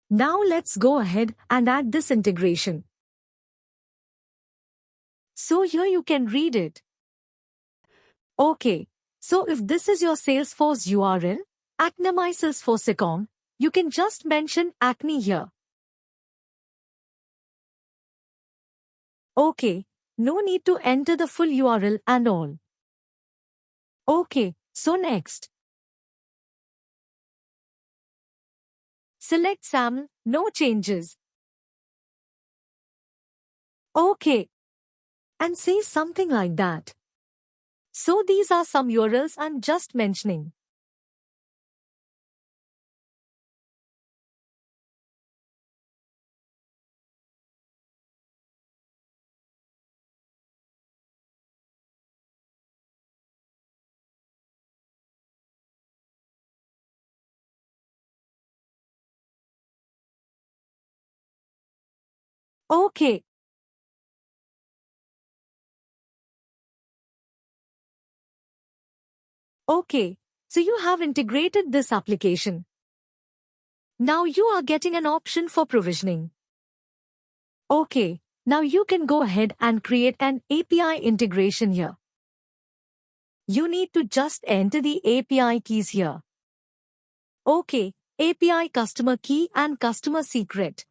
Now let's go ahead and add this integration. So here you can read it. Okay, so if this is your Salesforce URL, AppLamizes for Sitcom, you can just mention Acne here. Okay, no need to enter the full URL and all. Okay, so next. Select SAM, no changes. Okay. And say something like that. So these are some URLs I'm just mentioning. Okay. Okay. So you have integrated this application. Now you are getting an option for provisioning. Okay. Now you can go ahead and create an API integration here. You need to just enter the API keys here. Okay. API customer key and customer secret.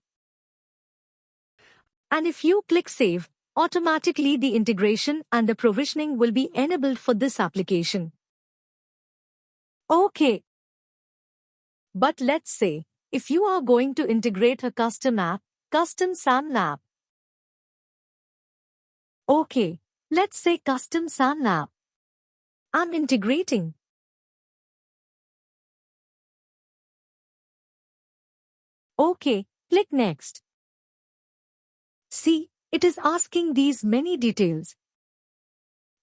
And if you click Save, automatically the integration and the provisioning will be enabled for this application. Okay. But let's say, if you are going to integrate a custom app, custom SAM app. Okay. Let's say custom SAM app. I'm integrating. Okay. Click Next. See, it is asking these many details.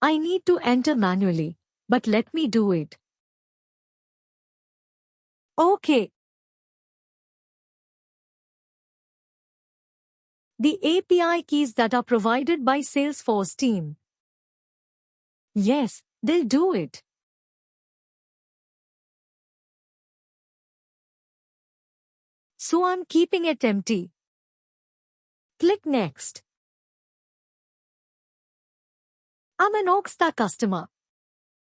I need to enter manually, but let me do it. Okay. The API keys that are provided by Salesforce team. Yes, they'll do it. So I'm keeping it empty. Click Next. I'm an Okta customer.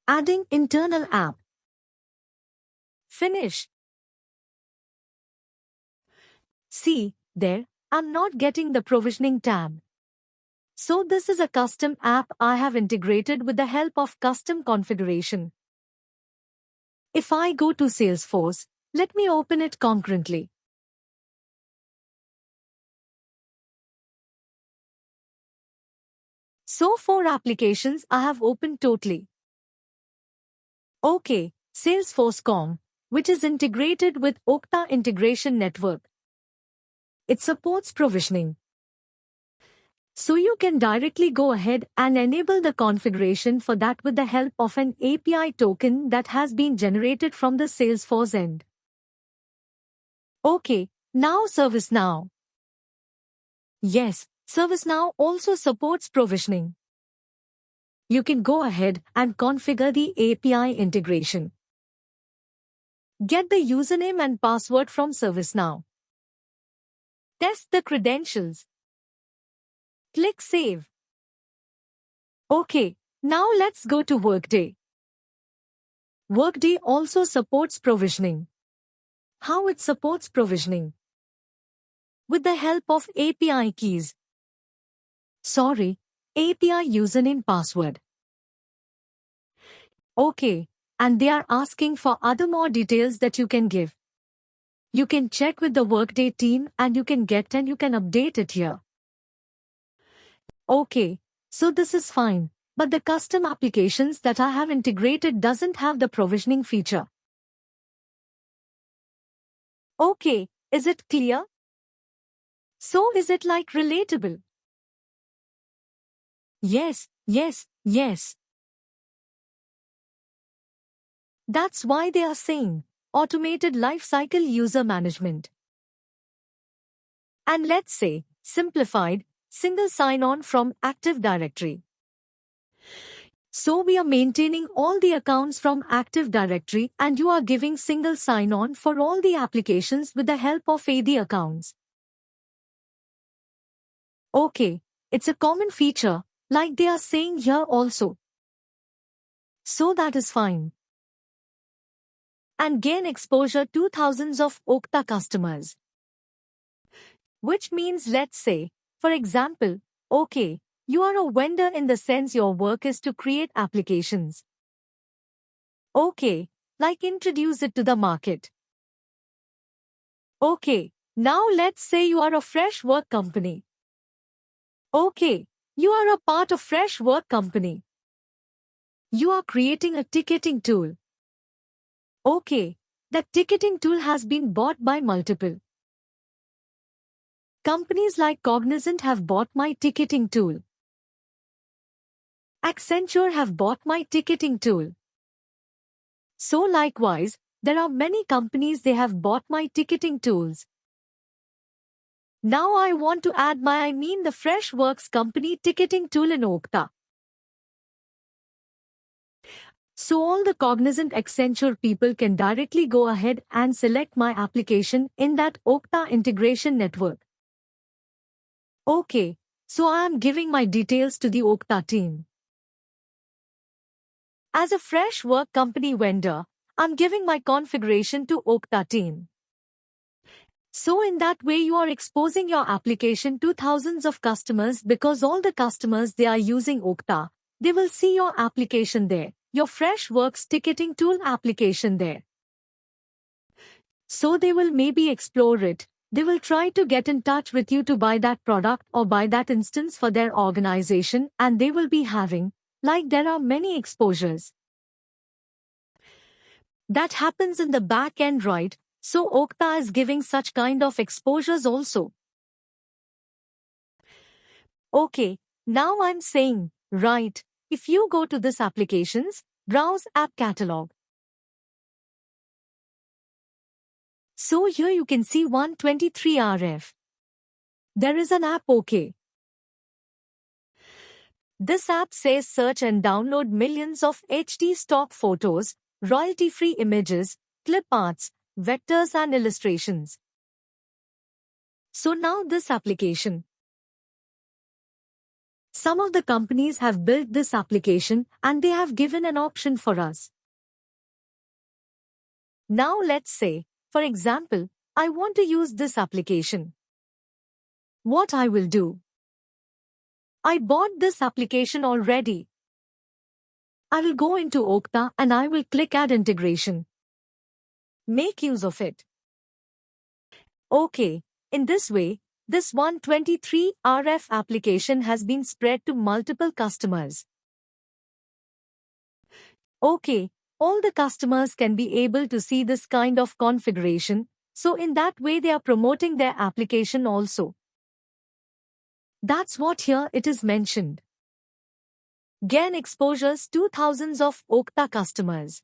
Adding internal app. Finish. See, there, I'm not getting the provisioning tab. So this is a custom app I have integrated with the help of custom configuration. If I go to Salesforce, let me open it concurrently. So 4 applications I have opened totally. Okay, Salesforce.com, which is integrated with Okta Integration Network. It supports provisioning. So you can directly go ahead and enable the configuration for that with the help of an API token that has been generated from the Salesforce end. Okay, now ServiceNow. Yes, ServiceNow also supports provisioning. You can go ahead and configure the API integration. Get the username and password from ServiceNow. Test the credentials. Click Save. Okay, now let's go to Workday. Workday also supports provisioning. How it supports provisioning? With the help of API keys. Sorry, API username password. Okay, and they are asking for other more details that you can give. You can check with the Workday team and you can get and you can update it here. Okay, so this is fine, but the custom applications that I have integrated doesn't have the provisioning feature. Okay, is it clear? So is it like relatable? Yes, yes, yes. That's why they are saying automated lifecycle user management. And let's say simplified single sign-on from Active Directory. So we are maintaining all the accounts from Active Directory and you are giving single sign-on for all the applications with the help of AD accounts. Okay, it's a common feature, like they are saying here also. So that is fine. And gain exposure to thousands of Okta customers. Which means, let's say, for example, okay, you are a vendor in the sense your work is to create applications. Okay, like introduce it to the market. Okay, now let's say you are a fresh work company. Okay, you are a part of fresh work company. You are creating a ticketing tool. Okay, that ticketing tool has been bought by multiple companies like Cognizant have bought my ticketing tool. Accenture have bought my ticketing tool. So likewise, there are many companies they have bought my ticketing tools. Now I want to add the Freshworks company ticketing tool in Okta. So all the Cognizant Accenture people can directly go ahead and select my application in that Okta integration network. Okay, so I am giving my details to the Okta team. As a fresh work company vendor, I'm giving my configuration to Okta team. So in that way you are exposing your application to thousands of customers because all the customers they are using Okta, they will see your application there, your Freshworks ticketing tool application there. So they will maybe explore it, they will try to get in touch with you to buy that product or buy that instance for their organization and they will be having, like there are many exposures. That happens in the back end, right? So Okta is giving such kind of exposures also. Okay, now I'm saying, right, if you go to this applications, browse app catalog. So here you can see 123 RF. There is an app OK. This app says search and download millions of HD stock photos, royalty-free images, clip arts, vectors and illustrations. So now this application. Some of the companies have built this application and they have given an option for us. Now let's say, for example, I want to use this application. What I will do? I bought this application already. I will go into Okta and I will click Add Integration. Make use of it. Okay, in this way, this 123 RF application has been spread to multiple customers. Okay, all the customers can be able to see this kind of configuration, so in that way they are promoting their application also. That's what here it is mentioned. Gain exposures to thousands of Okta customers.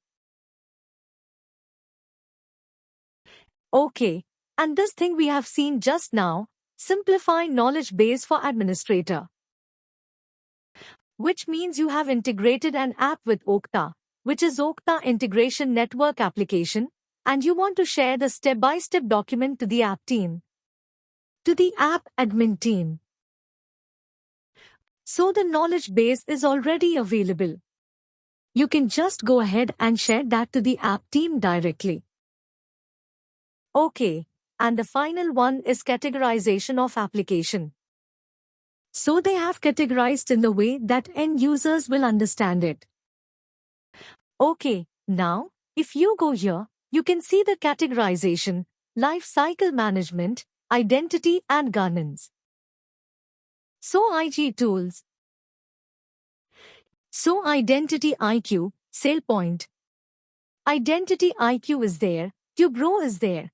Okay, and this thing we have seen just now, simplify knowledge base for administrator. Which means you have integrated an app with Okta, which is Okta Integration Network application, and you want to share the step-by-step document to the app team, to the app admin team. So the knowledge base is already available. You can just go ahead and share that to the app team directly. Okay, and the final one is categorization of application. So they have categorized in the way that end users will understand it. Okay, now, if you go here, you can see the categorization, life cycle management, identity and governance. So IG tools. So Identity IQ, SailPoint. Identity IQ is there, QBro is there.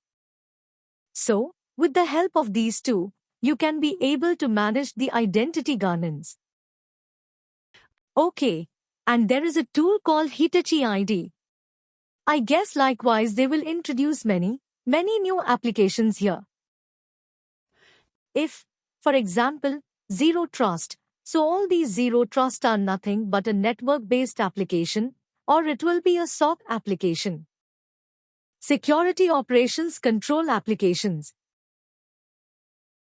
So, with the help of these two, you can be able to manage the identity governance. Okay, and there is a tool called Hitachi ID. I guess likewise they will introduce many new applications here. If, for example, Zero Trust, So all these zero trust are nothing but a network-based application, or it will be a SOC application. Security Operations Control Applications.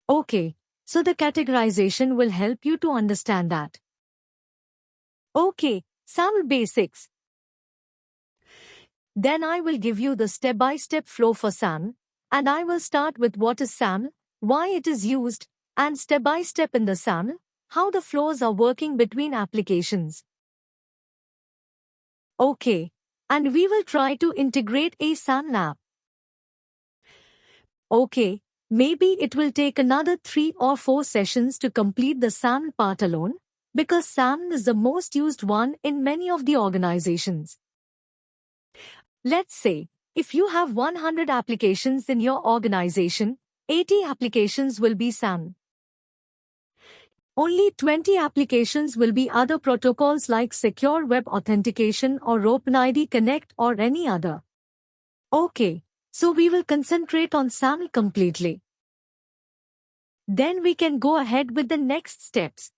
Okay, so the categorization will help you to understand that. Okay, SAML basics. Then I will give you the step-by-step flow for SAML, and I will start with what is SAML, why it is used, and step-by-step in the SAML, how the flows are working between applications. Okay, and we will try to integrate a SAML app. Okay, maybe it will take another 3 or 4 sessions to complete the SAML part alone, because SAML is the most used one in many of the organizations. Let's say, if you have 100 applications in your organization, 80 applications will be SAML. Only 20 applications will be other protocols like Secure Web Authentication or OpenID Connect or any other. Okay, so we will concentrate on SAML completely. Then we can go ahead with the next steps.